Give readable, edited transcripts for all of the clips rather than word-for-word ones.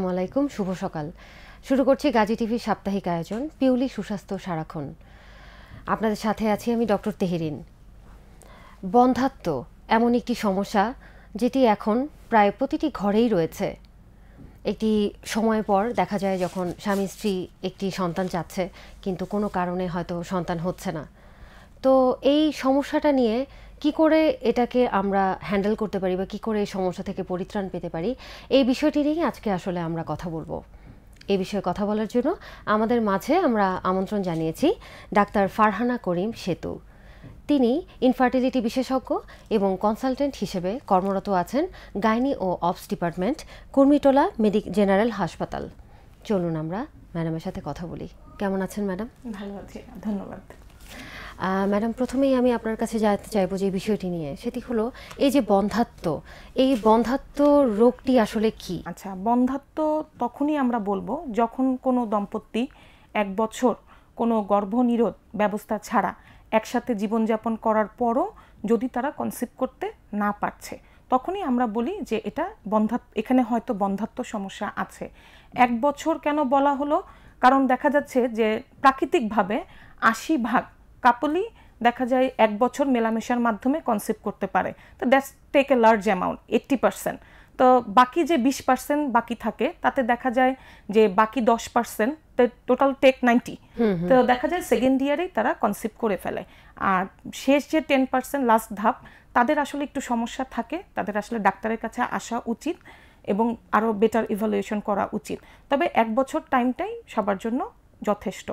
আসসালামু আলাইকুম, শুভ সকাল। শুরু করছি গাজী টিভির সাপ্তাহিক আয়োজন পিউলি সুস্বাস্থ্য সারাক্ষণ। আপনাদের সাথে আছি আমি ডক্টর তেহরিন। বন্ধ্যাত্ব এমন একটি সমস্যা যেটি এখন প্রায় প্রতিটি ঘরেই রয়েছে। একটি সময় পর দেখা যায় যখন স্বামী স্ত্রী একটি সন্তান চাচ্ছে কিন্তু কোনো কারণে হয়তো সন্তান হচ্ছে না। তো এই সমস্যাটা নিয়ে কি করে এটাকে আমরা হ্যান্ডেল করতে পারি বা কি করে এই সমস্যা থেকে পরিত্রাণ পেতে পারি, এই বিষয়টি নিয়েই আজকে আসলে আমরা কথা বলবো। এই বিষয়ে কথা বলার জন্য আমাদের মাঝে আমরা আমন্ত্রণ জানিয়েছি ডাক্তার ফারহানা করিম সেতু। তিনি ইনফার্টিলিটি বিশেষজ্ঞ এবং কনসালটেন্ট হিসেবে কর্মরত আছেন গাইনি ও অবস ডিপার্টমেন্ট, কুর্মিটোলা জেনারেল হাসপাতাল। চলুন আমরা ম্যাডামের সাথে কথা বলি। কেমন আছেন ম্যাডাম? ভালো আছি, ধন্যবাদ। ম্যাডাম, প্রথমেই আমি আপনার কাছে জানতে চাইবো যে বিষয়টি নিয়ে, সেটি হলো এই যে বন্ধ্যাত্ব, এই বন্ধ্যাত্ব রোগটি আসলে কি? আচ্ছা, বন্ধ্যাত্ব তখনই আমরা বলবো যখন কোনো দম্পতি 1 বছর কোনো গর্ভনিরোধ ব্যবস্থা ছাড়া একসাথে জীবনযাপন করার পরও যদি তারা কনসিভ করতে না পারছে, তখনই আমরা বলি যে এটা এখানে হয়তো বন্ধ্যাত্ব সমস্যা আছে। 1 বছর কেন বলা হলো? কারণ দেখা যাচ্ছে যে প্রাকৃতিকভাবে 80% কাপলই দেখা যায় 1 বছর মেলামেশার মাধ্যমে কনসিভ করতে পারে। তো that's take a large amount, 80%। তো বাকি যে 20% বাকি থাকে তাতে দেখা যায় যে বাকি 10%, টোটাল টেক 90। তো দেখা যায় সেকেন্ড ইয়ারেই তারা কনসিভ করে ফেলে। আর শেষ যে 10% লাস্ট ধাপ, তাদের আসলে একটু সমস্যা থাকে, তাদের আসলে ডাক্তারের কাছে আসা উচিত এবং আরও বেটার ইভ্যালুয়েশন করা উচিত। তবে 1 বছর টাইমটাই সবার জন্য যথেষ্ট।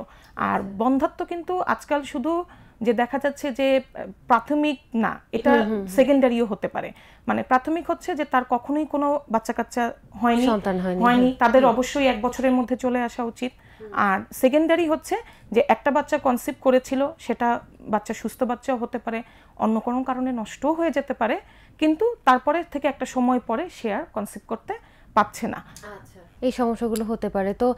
আর বন্ধ্যাত্ব কিন্তু আজকাল শুধু যে দেখা যাচ্ছে যে প্রাথমিক না, এটা সেকেন্ডারিও হতে পারে। মানে প্রাথমিক হচ্ছে যে তার কখনোই কোনো বাচ্চা কাচ্চা হয়নি, তাদের অবশ্যই 1 বছরের মধ্যে চলে আসা উচিত। আর সেকেন্ডারি হচ্ছে যে একটা বাচ্চা কনসিভ করেছিল, সেটা বাচ্চা সুস্থ বাচ্চাও হতে পারে, অন্য কোনো কারণে নষ্টও হয়ে যেতে পারে, কিন্তু তারপরে থেকে একটা সময় পরে সে আর কনসিভ করতে পারছে না। এই সমস্যাগুলো হতে পারে। তো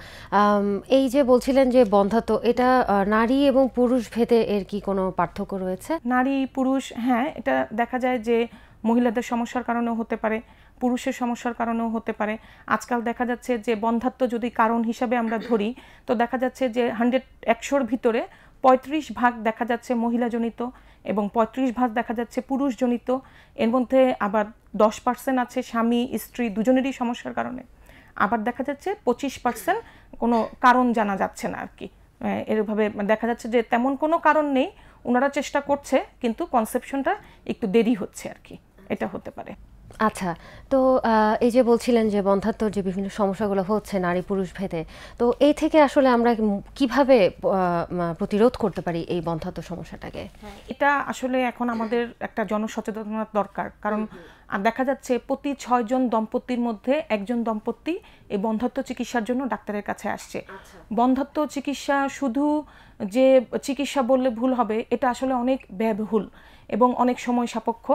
এই যে বলছিলেন যে বন্ধ্যাত্ব, এটা নারী এবং পুরুষ ভেদে এর কি কোনো পার্থক্য রয়েছে? নারী পুরুষ, হ্যাঁ, এটা দেখা যায় যে মহিলাদের সমস্যার কারণেও হতে পারে, পুরুষের সমস্যার কারণেও হতে পারে। আজকাল দেখা যাচ্ছে যে বন্ধ্যাত্ব যদি কারণ হিসাবে আমরা ধরি, তো দেখা যাচ্ছে যে 100-র ভিতরে 35% দেখা যাচ্ছে মহিলাজনিত এবং 35% দেখা যাচ্ছে পুরুষজনিত। এর মধ্যে আবার 10% আছে স্বামী স্ত্রী দুজনেরই সমস্যার কারণে। আবার দেখা যাচ্ছে 25% কোনো কারণ জানা যাচ্ছে না আর কি। এরভাবে দেখা যাচ্ছে যে তেমন কোনো কারণ নেই, ওনারা চেষ্টা করছে কিন্তু কনসেপশনটা একটু দেরি হচ্ছে আর কি, এটা হতে পারে। আচ্ছা, তো এই যে বলছিলেন যে বন্ধ্যাত্বর যে বিভিন্ন সমস্যাগুলো হচ্ছে নারী পুরুষ ভেদে, তো এই থেকে আসলে আমরা কিভাবে প্রতিরোধ করতে পারি এই বন্ধ্যাত্ব সমস্যাটাকে? এটা আসলে এখন আমাদের একটা জনসচেতনতার দরকার। কারণ দেখা যাচ্ছে প্রতি 6 জন দম্পতির মধ্যে 1 জন দম্পতি এই বন্ধ্যাত্ব চিকিৎসার জন্য ডাক্তারের কাছে আসছে। বন্ধ্যাত্ব চিকিৎসা শুধু যে চিকিৎসা বললে ভুল হবে, এটা আসলে অনেক ব্যয়বহুল এবং অনেক সময় সাপেক্ষ।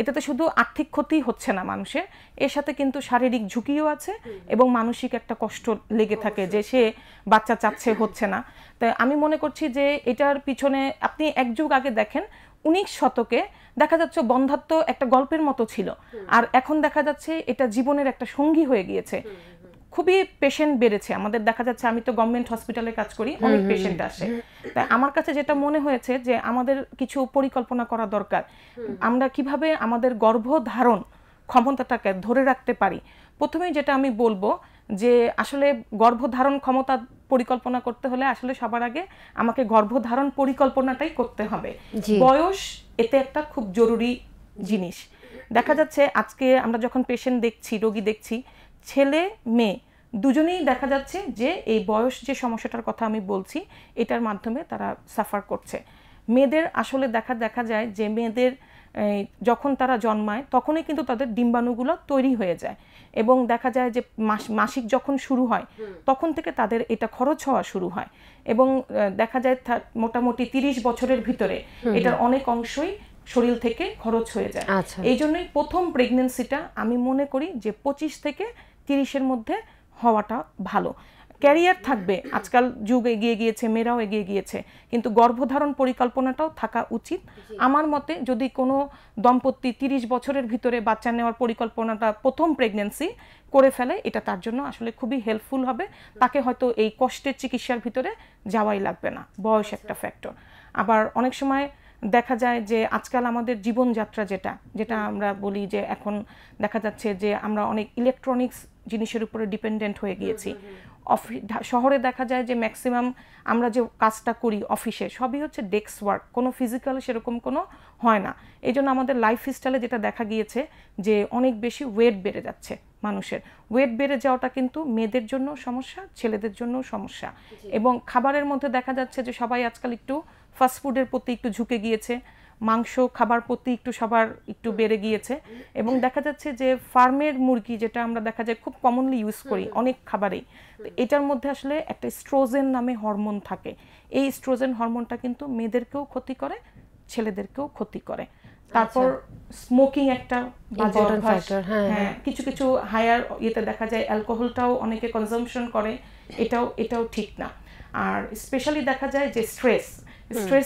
এটাতে শুধু আর্থিক ক্ষতি হচ্ছে না মানুষের, এর সাথে কিন্তু শারীরিক ঝুঁকিও আছে এবং মানসিক একটা কষ্ট লেগে থাকে যে সে বাচ্চা চাচ্ছে, হচ্ছে না। তাই আমি মনে করছি যে এটার পিছনে আপনি 1 যুগ আগে দেখেন, 19 শতকে দেখা যাচ্ছে বন্ধ্যাত্ব একটা গল্পের মতো ছিল, আর এখন দেখা যাচ্ছে এটা জীবনের একটা সঙ্গী হয়ে গিয়েছে। খুবই পেশেন্ট বেড়েছে আমাদের, দেখা যাচ্ছে আমি তো গভর্নমেন্ট হসপিটালে কাজ করি, অনেক পেশেন্ট আসে। তাই আমার কাছে যেটা মনে হয়েছে যে আমাদের কিছু পরিকল্পনা করা দরকার, আমরা কিভাবে আমাদের গর্ভধারণ ক্ষমতাটাকে ধরে রাখতে পারি। প্রথমেই যেটা আমি বলবো যে আসলে গর্ভধারণ ক্ষমতা পরিকল্পনা করতে হলে আসলে সবার আগে আমাকে গর্ভধারণ পরিকল্পনাটাই করতে হবে। বয়স এতে একটা খুব জরুরি জিনিস। দেখা যাচ্ছে আজকে আমরা যখন পেশেন্ট দেখছি, রোগী দেখছি, ছেলে মেয়ে দুজনেই দেখা যাচ্ছে যে এই বয়স যে সমস্যাটার কথা আমি বলছি, এটার মাধ্যমে তারা সাফার করছে। মেয়েদের আসলে দেখা যায় যে মেয়েদের যখন তারা জন্মায় তখনই কিন্তু তাদের ডিম্বাণুগুলো তৈরি হয়ে যায় এবং দেখা যায় যে মাসিক যখন শুরু হয় তখন থেকে তাদের এটা খরচ হওয়া শুরু হয় এবং দেখা যায় মোটামুটি 30 বছরের ভিতরে এটার অনেক অংশই শরীর থেকে খরচ হয়ে যায়। এই জন্যই প্রথম প্রেগনেন্সিটা আমি মনে করি যে 25 থেকে 30-এর মধ্যে হওয়াটা ভালো। ক্যারিয়ার থাকবে, আজকাল যুগ এগিয়ে গিয়েছে, মেয়েরাও এগিয়ে গিয়েছে, কিন্তু গর্ভধারণ পরিকল্পনাটাও থাকা উচিত। আমার মতে যদি কোনো দম্পতি 30 বছরের ভিতরে বাচ্চা নেওয়ার পরিকল্পনাটা প্রথম প্রেগন্যান্সি করে ফেলে, এটা তার জন্য আসলে খুবই হেল্পফুল হবে। তাকে হয়তো এই কষ্টের চিকিৎসার ভিতরে যাওয়াই লাগবে না। বয়স একটা ফ্যাক্টর। আবার অনেক সময় দেখা যায় যে আজকাল আমাদের জীবনযাত্রা যেটা আমরা বলি যে এখন দেখা যাচ্ছে যে আমরা অনেক ইলেকট্রনিক্স জিনিসের উপরে ডিপেন্ডেন্ট হয়ে গিয়েছি। শহরে দেখা যায় যে ম্যাক্সিমাম আমরা যে কাজটা করি অফিসে সবই হচ্ছে ডেস্ক ওয়ার্ক, কোনো ফিজিক্যাল সেরকম কোনো হয় না। এই জন্য আমাদের লাইফ স্টাইলে যেটা দেখা গিয়েছে যে অনেক বেশি ওয়েট বেড়ে যাচ্ছে মানুষের। ওয়েট বেড়ে যাওয়াটা কিন্তু মেয়েদের জন্য সমস্যা, ছেলেদের জন্য সমস্যা। এবং খাবারের মধ্যে দেখা যাচ্ছে যে সবাই আজকাল একটু ফাস্টফুডের প্রতি একটু ঝুঁকে গিয়েছে, মাংস খাবার প্রতি একটু সবার একটু বেড়ে গিয়েছে। এবং দেখা যাচ্ছে যে ফার্মের মুরগি যেটা আমরা দেখা যায় খুব কমনলি ইউজ করি অনেক খাবারেই, এটার মধ্যে আসলে একটা স্ট্রোজেন নামে হরমোন থাকে। এই স্ট্রোজেন হরমোনটা কিন্তু মেয়েদেরকেও ক্ষতি করে, ছেলেদেরকেও ক্ষতি করে। তারপর স্মোকিং একটা বাজে অভ্যাস। হ্যাঁ, কিছু কিছু হায়ার ইয়েতে দেখা যায় অ্যালকোহলটাও অনেকে কনজাম্পশন করে, এটাও ঠিক না। আর স্পেশালি দেখা যায় যে স্ট্রেস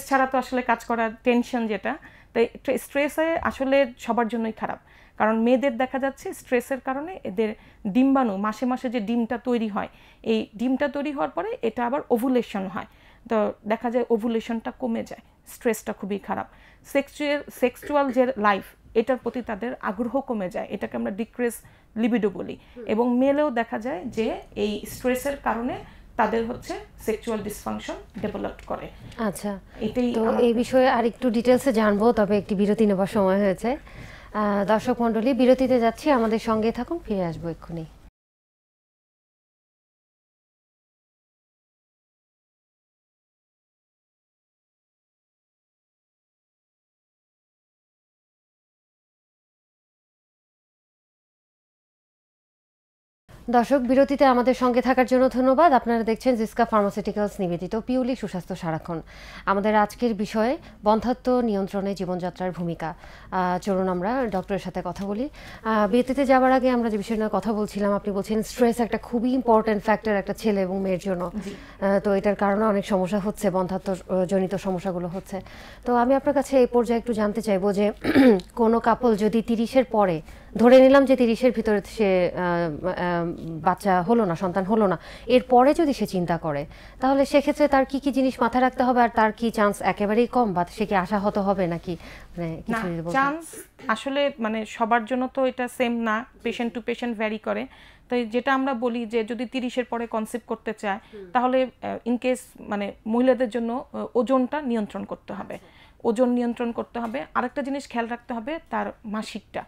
ছাড়া তো আসলে কাজ করা, টেনশন যেটা, তাই স্ট্রেসে আসলে সবার জন্যই খারাপ। কারণ মেয়েদের দেখা যাচ্ছে স্ট্রেসের কারণে এদের ডিম্বাণু মাসে মাসে যে ডিমটা তৈরি হয়, এই ডিমটা তৈরি হওয়ার পরে এটা আবার ওভুলেশন হয়, তো দেখা যায় ওভুলেশনটা কমে যায়। স্ট্রেসটা খুবই খারাপ। সেক্সুয়াল যে লাইফ, এটার প্রতি তাদের আগ্রহ কমে যায়, এটাকে আমরা ডিক্রিজ লিবিডো বলি। এবং মেলেও দেখা যায় যে এই স্ট্রেসের কারণে তাদের হচ্ছে সেক্সুয়াল ডিসফাংশন ডেভেলপ করে। আচ্ছা, তো এই বিষয়ে আরেকটু ডিটেলসে জানবো, তবে একটি বিরতি নেবার সময় হয়েছে। দর্শক মণ্ডলী, বিরতিতে যাচ্ছি, আমাদের সঙ্গে থাকুন, ফিরে আসবো এক্ষুনি। দর্শক, বিরতিতে আমাদের সঙ্গে থাকার জন্য ধন্যবাদ। আপনারা দেখছেন জিসকা ফার্মাসিউটিক্যালস নিবেদিত পিওলি সুস্বাস্থ্য সারাক্ষণ। আমাদের আজকের বিষয়ে বন্ধ্যাত্ব নিয়ন্ত্রণে জীবনযাত্রার ভূমিকা। চলুন আমরা ডক্টরের সাথে কথা বলি। বিরতিতে যাওয়ার আগে আমরা যে বিষয় নিয়ে কথা বলছিলাম, আপনি বলছেন স্ট্রেস একটা খুবই ইম্পর্টেন্ট ফ্যাক্টর একটা ছেলে এবং মেয়ের জন্য। তো এটার কারণে অনেক সমস্যা হচ্ছে, বন্ধ্যাত্ব জনিত সমস্যাগুলো হচ্ছে। তো আমি আপনার কাছে এই পর্যায়ে একটু জানতে চাইবো যে কোনো কাপল যদি 30-এর পরে, ধরে নিলাম যে 30-এর ভিতরে সে বাচ্চা হলো না, সন্তান হলো না, এরপরে যদি সে চিন্তা করে, তাহলে সেক্ষেত্রে তার কি কি জিনিস মাথায় রাখতে হবে, আর তার কি চান্স একেবারেই কম, বা সে কি আশাহত হবে নাকি? চান্স আসলে মানে সবার জন্য তো এটা সেম না, পেশেন্ট টু পেশেন্ট ভ্যারি করে। তাই যেটা আমরা বলি যে যদি 30-এর পরে কনসিভ করতে চায়, তাহলে ইনকেস মানে মহিলাদের জন্য ওজনটা নিয়ন্ত্রণ করতে হবে, ওজন নিয়ন্ত্রণ করতে হবে। আরেকটা জিনিস খেয়াল রাখতে হবে তার মাসিকটা,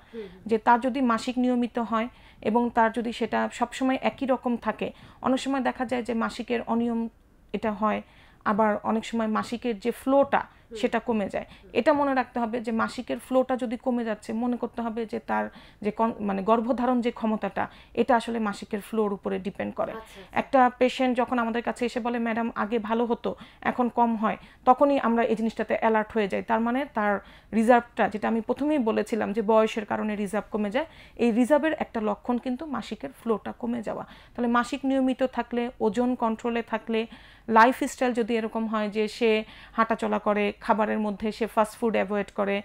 যে তার যদি মাসিক নিয়মিত হয় এবং তার যদি সেটা সবসময় একই রকম থাকে, অনেক সময় দেখা যায় যে মাসিকের অনিয়ম এটা হয়, আবার অনেক সময় মাসিকের যে ফ্লোটা সেটা কমে যায়। এটা মনে রাখতে হবে যে মাসিকের ফ্লোটা যদি কমে যাচ্ছে, মনে করতে হবে যে তার যে মানে গর্ভধারণ যে ক্ষমতাটা, এটা আসলে মাসিকের ফ্লোর উপরে ডিপেন্ড করে। একটা পেশেন্ট যখন আমাদের কাছে এসে বলে ম্যাডাম আগে ভালো হতো এখন কম হয়, তখনই আমরা এই জিনিসটাতে অ্যালার্ট হয়ে যাই। তার মানে তার রিজার্ভটা, যেটা আমি প্রথমেই বলেছিলাম যে বয়সের কারণে রিজার্ভ কমে যায়, এই রিজার্ভের একটা লক্ষণ কিন্তু মাসিকের ফ্লোটা কমে যাওয়া। তাহলে মাসিক নিয়মিত থাকলে, ওজন কন্ট্রোলে থাকলে, লাইফস্টাইল যদি এরকম হয় যে সে হাঁটাচলা করে, খাবারের মধ্যে সে ফাস্ট ফুড অ্যাভয়েড করে,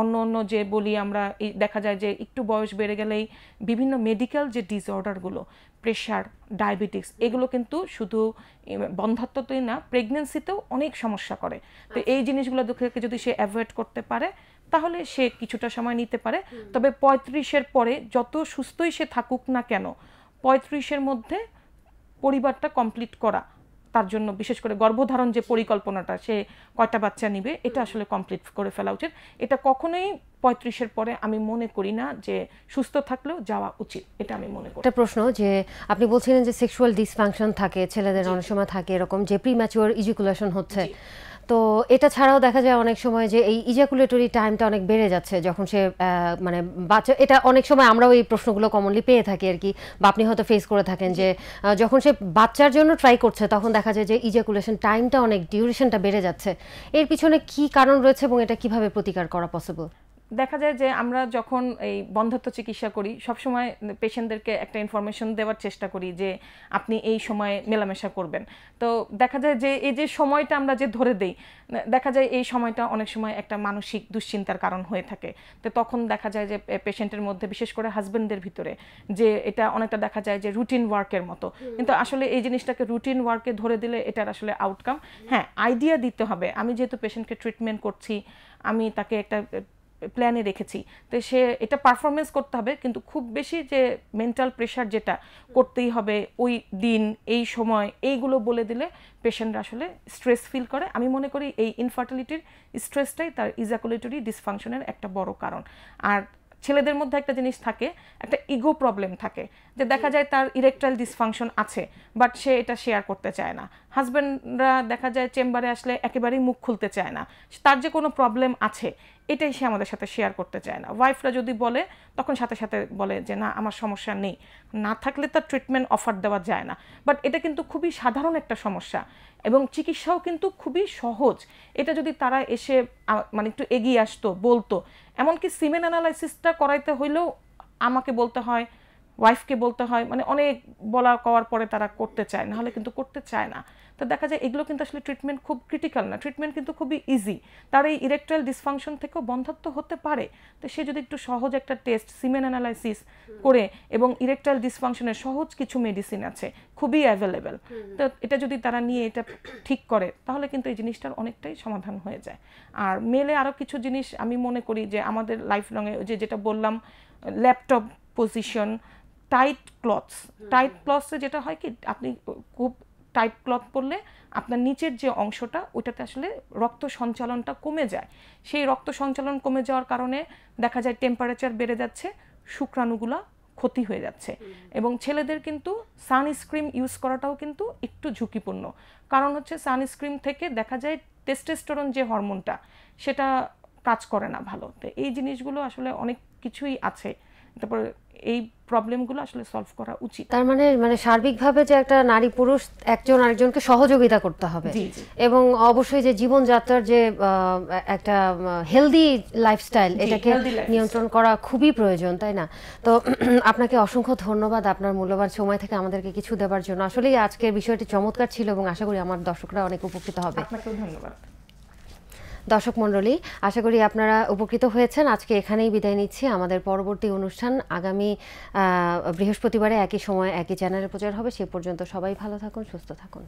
অন্য যে বলি আমরা, দেখা যায় যে একটু বয়স বেড়ে গেলেই বিভিন্ন মেডিকেল যে ডিসঅর্ডারগুলো, প্রেশার, ডায়াবেটিক্স, এগুলো কিন্তু শুধু বন্ধ্যাত্বতেই না, প্রেগনেন্সিতেও অনেক সমস্যা করে। তো এই জিনিসগুলো থেকে যদি সে অ্যাভয়েড করতে পারে, তাহলে সে কিছুটা সময় নিতে পারে। তবে 35-এর পরে যত সুস্থই সে থাকুক না কেন, 35-এর মধ্যে পরিবারটা কমপ্লিট করা তার জন্য, বিশেষ করে গর্ভধারণ যে পরিকল্পনাটা, সে কয়টা বাচ্চা নিবে, এটা আসলে কমপ্লিট করে ফেলা উচিত। এটা কখনোই 35-এর পরে আমি মনে করি না যে সুস্থ থাকলেও যাওয়া উচিত, এটা আমি মনে করি। একটা প্রশ্ন, যে আপনি বলছিলেন যে সেক্সুয়াল ডিসফাংশন থাকে ছেলেদের, অনেক সময় থাকে এরকম যে প্রিম্যাচুয়ার ইজাকুলেশন হচ্ছে, তো এটা ছাড়াও দেখা যায় অনেক সময় যে এই ইজাকুলেটরি টাইমটা অনেক বেড়ে যাচ্ছে যখন সে মানে বাচ্চা, এটা অনেক সময় আমরাও এই প্রশ্নগুলো কমনলি পেয়ে থাকি আর কি, বা আপনি হয়তো ফেস করে থাকেন যে যখন সে বাচ্চার জন্য ট্রাই করছে তখন দেখা যায় যে ইজাকুলেশন টাইমটা অনেক, ডিউরেশনটা বেড়ে যাচ্ছে। এর পিছনে কি কারণ রয়েছে এবং এটা কিভাবে প্রতিকার করা পসিবল? দেখা যায় যে আমরা যখন এই বন্ধ্যাত্ব চিকিৎসা করি সবসময় পেশেন্টদেরকে একটা ইনফরমেশন দেওয়ার চেষ্টা করি যে আপনি এই সময়ে মেলামেশা করবেন। তো দেখা যায় যে এই যে সময়টা আমরা যে ধরে দেই, দেখা যায় এই সময়টা অনেক সময় একটা মানসিক দুশ্চিন্তার কারণ হয়ে থাকে। তো তখন দেখা যায় যে পেশেন্টের মধ্যে, বিশেষ করে হাজবেন্ডদের ভিতরে, যে এটা অনেকটা দেখা যায় যে রুটিন ওয়ার্কের মতো, কিন্তু আসলে এই জিনিসটাকে রুটিন ওয়ার্কে ধরে দিলে এটার আসলে আউটকাম, হ্যাঁ আইডিয়া দিতে হবে। আমি যেহেতু পেশেন্টকে ট্রিটমেন্ট করছি, আমি তাকে একটা প্ল্যানে রেখেছি, তো সে এটা পারফরমেন্স করতে হবে, কিন্তু খুব বেশি যে মেন্টাল প্রেশার যেটা করতেই হবে ওই দিন এই সময় এইগুলো বলে দিলে পেশেন্টরা আসলে স্ট্রেস ফিল করে। আমি মনে করি এই ইনফার্টিলিটির স্ট্রেসটাই তার ইজাকুলেটরি ডিসফাংশনের একটা বড় কারণ। আর ছেলেদের মধ্যে একটা জিনিস থাকে, একটা ইগো প্রবলেম থাকে, যে দেখা যায় তার ইরেকটাইল ডিসফাংশন আছে বাট সে এটা শেয়ার করতে চায় না। হাজব্যান্ডরা দেখা যায় চেম্বারে আসলে একেবারেই মুখ খুলতে চায় না, তার যে কোনো প্রবলেম আছে এটাই সে আমাদের সাথে শেয়ার করতে চায় না। ওয়াইফরা যদি বলে তখন সাথে সাথে বলে যে না আমার সমস্যা নেই, না থাকলে তার ট্রিটমেন্ট অফার দেওয়া যায় না। বাট এটা কিন্তু খুবই সাধারণ একটা সমস্যা এবং চিকিৎসাও কিন্তু খুবই সহজ। এটা যদি তারা এসে মানে একটু এগিয়ে আসতো, বলতো, এমনকি সিমেন অ্যানালাইসিসটা করাইতে হইলেও আমাকে বলতে হয়, ওয়াইফকে বলতে হয়, মানে অনেক বলা কওয়ার পরে তারা করতে চায়, নাহলে কিন্তু করতে চায় না। তো দেখা যায় এগুলো কিন্তু আসলে ট্রিটমেন্ট খুব ক্রিটিক্যাল না, ট্রিটমেন্ট কিন্তু খুবই ইজি। তার এই ইরেকটাইল ডিসফাংশন থেকেও বন্ধ্যাত্ব হতে পারে। তো সে যদি একটু সহজ একটা টেস্ট সিমেন অ্যানালাইসিস করে, এবং ইরেকটাইল ডিসফাংশনের সহজ কিছু মেডিসিন আছে খুবই অ্যাভেলেবেল, তো এটা যদি তারা নিয়ে এটা ঠিক করে তাহলে কিন্তু এই জিনিসটার অনেকটাই সমাধান হয়ে যায়। আর মেলে আরও কিছু জিনিস আমি মনে করি যে আমাদের লাইফ লংয়ে যেটা বললাম, ল্যাপটপ পজিশন, টাইট ক্লথসে যেটা হয় কি, আপনি খুব টাইট ক্লথ পরলে আপনার নিচের যে অংশটা ওইটাতে আসলে রক্ত সঞ্চালনটা কমে যায়। সেই রক্ত সঞ্চালন কমে যাওয়ার কারণে দেখা যায় টেম্পারেচার বেড়ে যাচ্ছে, শুক্রাণুগুলা ক্ষতি হয়ে যাচ্ছে। এবং ছেলেদের কিন্তু সানস্ক্রিন ইউজ করাটাও কিন্তু একটু ঝুঁকিপূর্ণ, কারণ হচ্ছে সানস্ক্রিন থেকে দেখা যায় টেস্টোস্টেরন যে হরমোনটা সেটা কাজ করে না ভালো। তো এই জিনিসগুলো আসলে অনেক কিছুই আছে, তারপর এই প্রবলেমগুলো আসলে সলভ করা উচিত। তার মানে সার্বিকভাবে যে একটা নারী পুরুষ একজন আরেকজনকে সহযোগিতা করতে হবে, এবং অবশ্যই যে জীবনযাত্রার যে একটা হেলদি লাইফস্টাইল এটাকে নিয়ন্ত্রণ করা খুবই প্রয়োজন, তাই না? তো আপনাকে অসংখ্য ধন্যবাদ আপনার মূল্যবান সময় থেকে আমাদেরকে কিছু দেওয়ার জন্য। আসলেই আজকের বিষয়টি চমৎকার ছিল এবং আশা করি আমার দর্শকরা অনেক উপকৃত হবে। আপনাকেও ধন্যবাদ। দর্শক মণ্ডলী, আশা করি আপনারা উপকৃত হয়েছেন। আজকে এখানেই বিদায় নিচ্ছি। আমাদের পরবর্তী অনুষ্ঠান আগামী বৃহস্পতিবারে একই সময় একই চ্যানেলে প্রচার হবে। সে পর্যন্ত সবাই ভালো থাকুন, সুস্থ থাকুন।